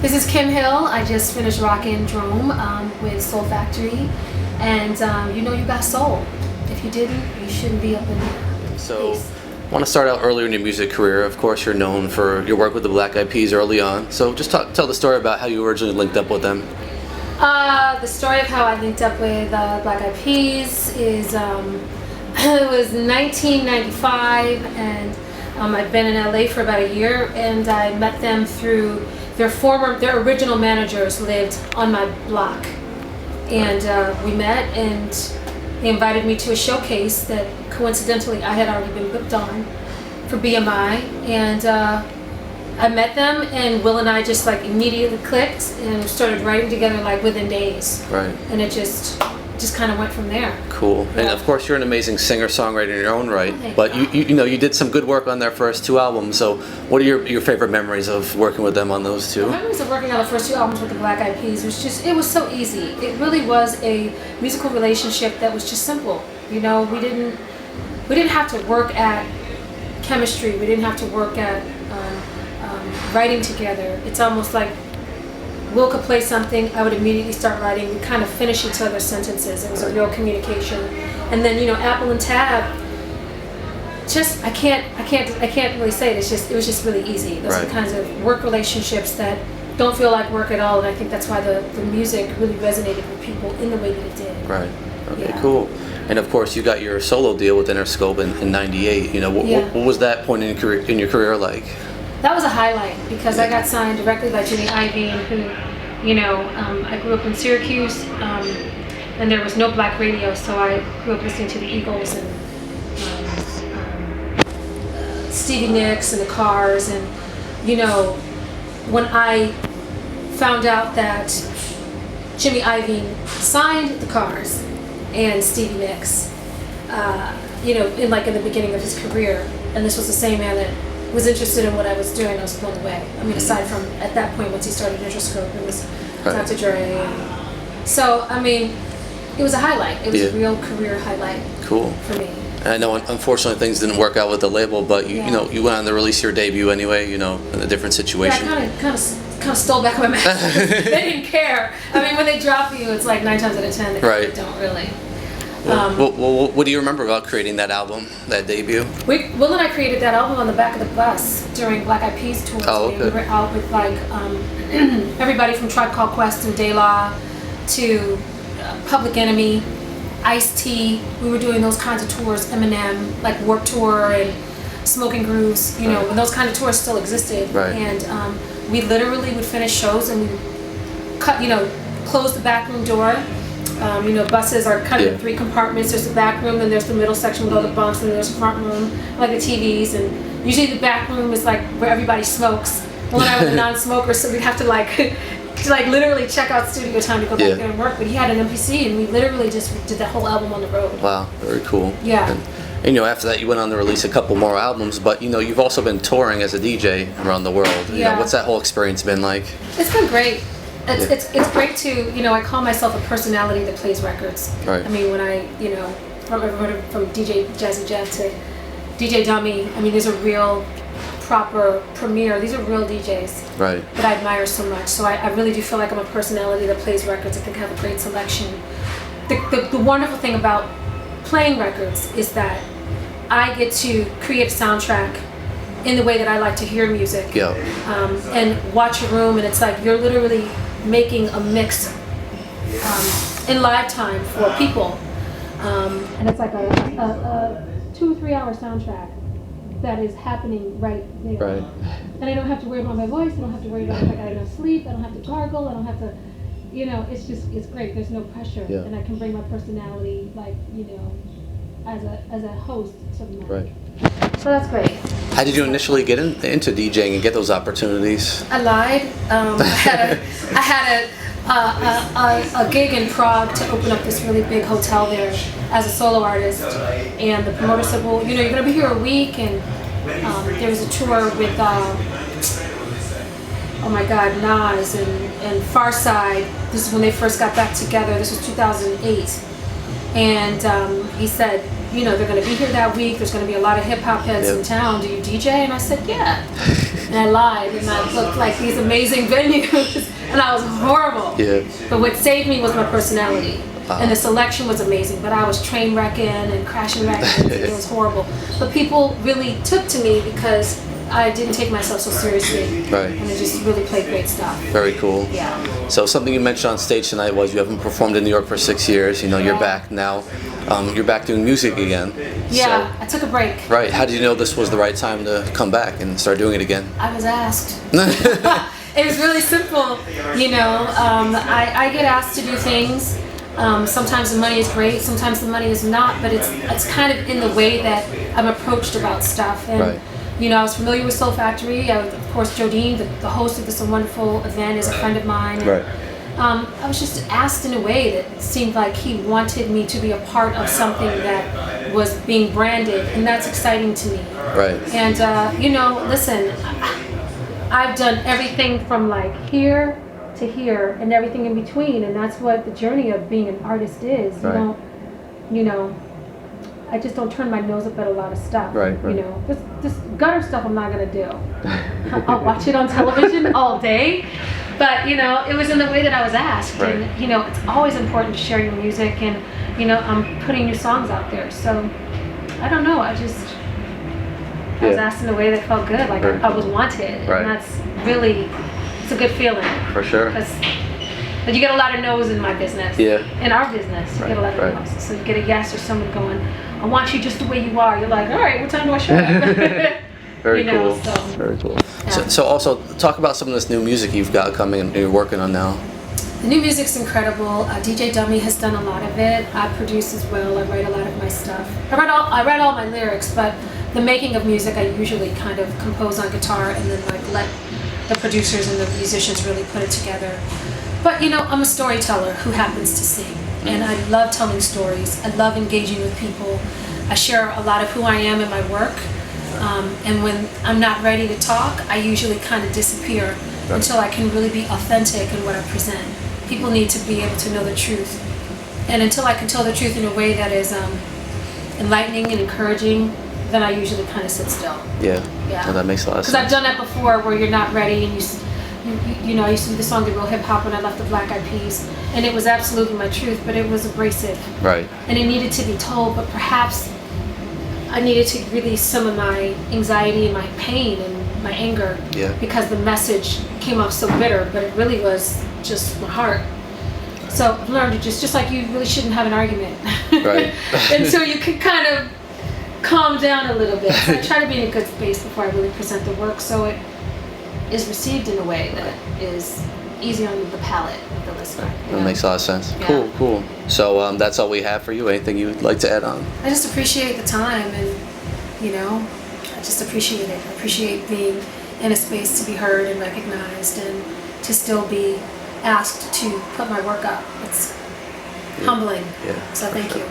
This is Kim Hill. I just finished rocking Drome with Soul Factory, and you know you got soul. If you didn't, you shouldn't be up in here. So, Peace. I want to start out earlier in your music career. Of course, you're known for your work with the Black Eyed Peas early on. So just tell the story about how you originally linked up with them. The story of how I linked up with Black Eyed Peas is it was 1995, and I'd been in LA for about a year, and I met them through their original managers lived on my block, and we met, and they invited me to a showcase that coincidentally I had already been booked on for BMI, and I met them, and Will and I just like immediately clicked and started writing together like within days. Right. And it just kind of went from there. Cool. Yeah. And of course, you're an amazing singer-songwriter in your own right. Oh, thank But God. you did some good work on their first two albums. So what are your favorite memories of working with them on those two? The memories of working on the first two albums with the Black Eyed Peas it was so easy. It really was a musical relationship that was just simple. You know, we didn't have to work at chemistry. We didn't have to work at writing together. It's almost like Will could play something, I would immediately start writing. We kind of finish each other's sentences. It was a real communication. And then, you know, Apple and Tab, just I can't really say it. It was just really easy. Those are the kinds of work relationships that don't feel like work at all, and I think that's why the music really resonated with people in the way that it did. Right. Okay, Yeah. cool. And of course, you got your solo deal with Interscope in '98. You know, what was that point in your career like? That was a highlight because I got signed directly by Jimmy Iovine, who, you know, I grew up in Syracuse, and there was no black radio, so I grew up listening to the Eagles and Stevie Nicks and the Cars, and you know, when I found out that Jimmy Iovine signed the Cars and Stevie Nicks, you know, in the beginning of his career, and this was the same man that was interested in what I was doing, I was blown away. I mean, aside from at that point once he started Interscope, it was Dr. Dre. And so, I mean, it was a highlight. It was a real career highlight. Cool. For me. And I know, unfortunately, things didn't work out with the label, but you know, you went on to release your debut anyway. You know, in a different situation. Yeah, I kind of stole back my masters. They didn't care. I mean, when they drop you, it's like 9 times out of 10 they don't really. Well, what do you remember about creating that album, that debut? Will and I created that album on the back of the bus during Black Eyed Peas tours. Oh, okay. We were out with like everybody from Tribe Called Quest and De La to Public Enemy, Ice-T. We were doing those kinds of tours. Eminem, like Warped Tour and Smoking Grooves. You know, when those kind of tours still existed. Right. And we literally would finish shows and we close the back room door. You know, buses are kind of in 3 compartments. There's the back room, then there's the middle section with all the bunks, and then there's the front room, like the TVs. And usually the back room is like where everybody smokes. Well, I was a non-smoker, so we'd have to like literally check out studio time to go back there and work. But he had an MPC, and we literally just did the whole album on the road. Wow, very cool. Yeah. And you know, after that, you went on to release a couple more albums, but you know, you've also been touring as a DJ around the world. You know, what's that whole experience been like? It's been great. It's great to, you know, I call myself a personality that plays records. Right. I mean, when I, you know, from DJ Jazzy Jeff to DJ Dummy, I mean, these are real, proper premier. These are real DJs that I admire so much. So I really do feel like I'm a personality that plays records. I can have a great selection. The wonderful thing about playing records is that I get to create a soundtrack in the way that I like to hear music. And watch a room, and it's like you're literally making a mix in live time for people, and it's like a 2 or 3 hour soundtrack that is happening right there. And I don't have to worry about my voice. I don't have to worry about if I got enough sleep. I don't have to gargle. I don't have to, you know, it's great. There's no pressure, and I can bring my personality, like, you know, as a host to the mic. So that's great. How did you initially get into DJing and get those opportunities? I lied. I had a gig in Prague to open up this really big hotel there as a solo artist, and the promoter said, "Well, you know, you're gonna be here a week," and there was a tour with oh my God, Nas and Farside. This is when they first got back together. This was 2008, and he said, you know, they're going to be here that week. There's going to be a lot of hip hop heads in town. Do you DJ? And I said, yeah. and I lied, and I looked like these amazing venues, and I was horrible. Yeah. But what saved me was my personality. And the selection was amazing, but I was train wrecking and crashing records, and it was horrible. But people really took to me because I didn't take myself so seriously. Right. And I just really played great stuff. Very cool. Yeah. So something you mentioned on stage tonight was you haven't performed in New York for 6 years. You know, you're back now. You're back doing music again. Yeah, So, I took a break. right. How did you know this was the right time to come back and start doing it again? I was asked. It was really simple. You know, I get asked to do things. Sometimes the money is great, sometimes the money is not, but it's kind of in the way that I'm approached about stuff. And Right. you know, I was familiar with Soul Factory. Of course, Jodine, the host of this wonderful event, is a friend of mine. And, Right. I was just asked in a way that seemed like he wanted me to be a part of something that was being branded, and that's exciting to me. Right. And you know, listen, I've done everything from like here to here and everything in between, and that's what the journey of being an artist is. You Right. don't, you know, I just don't turn my nose up at a lot of stuff. Right, right. You know, this gutter stuff I'm not gonna do. I'll watch it on television all day, but you know, it was in the way that I was asked. Right. And you know, it's always important to share your music, and you know, I'm putting new songs out there. So I don't know. I was asked in a way that felt good, like Very I was wanted, Right. and that's really, it's a good feeling. For sure. But you get a lot of no's in my business. Yeah. In our business, you get a lot of Right. no's. So you get a yes or someone going, I want you just the way you are. You're like, all right, what time do I show up? Very You know, cool. so- Very cool. Yeah. So also talk about some of this new music you've got coming and you're working on now. The new music's incredible. DJ Dummy has done a lot of it. I produce as well. I write a lot of my stuff. I write all my lyrics, but the making of music I usually kind of compose on guitar and then like let the producers and the musicians really put it together. But you know, I'm a storyteller who happens to sing, and I love telling stories. I love engaging with people. I share a lot of who I am in my work, and when I'm not ready to talk, I usually kind of disappear until I can really be authentic in what I present. People need to be able to know the truth, and until I can tell the truth in a way that is enlightening and encouraging, then I usually kind of sit still. Yeah. Yeah. Well, that makes a lot of Because sense. I've done that before, where you're not ready, and you know, I used to do the song "The Real Hip Hop" when I left the Black Eyed Peas, and it was absolutely my truth, but it was abrasive, Right. and it needed to be told. But perhaps I needed to release some of my anxiety and my pain and my anger, Yeah. because the message came off so bitter, but it really was just my heart. So I've learned to just like you really shouldn't have an argument, Right. until you can kind of calm down a little bit. So I try to be in a good space before I really present the work, so it is received in a way that is easy on the palate of the listener. That makes a lot of sense. Yeah. Cool, cool. So that's all we have for you. Anything you would like to add on? I just appreciate the time, and you know, I just appreciate it. I appreciate being in a space to be heard and recognized, and to still be asked to put my work up. It's humbling. Yeah. So thank you.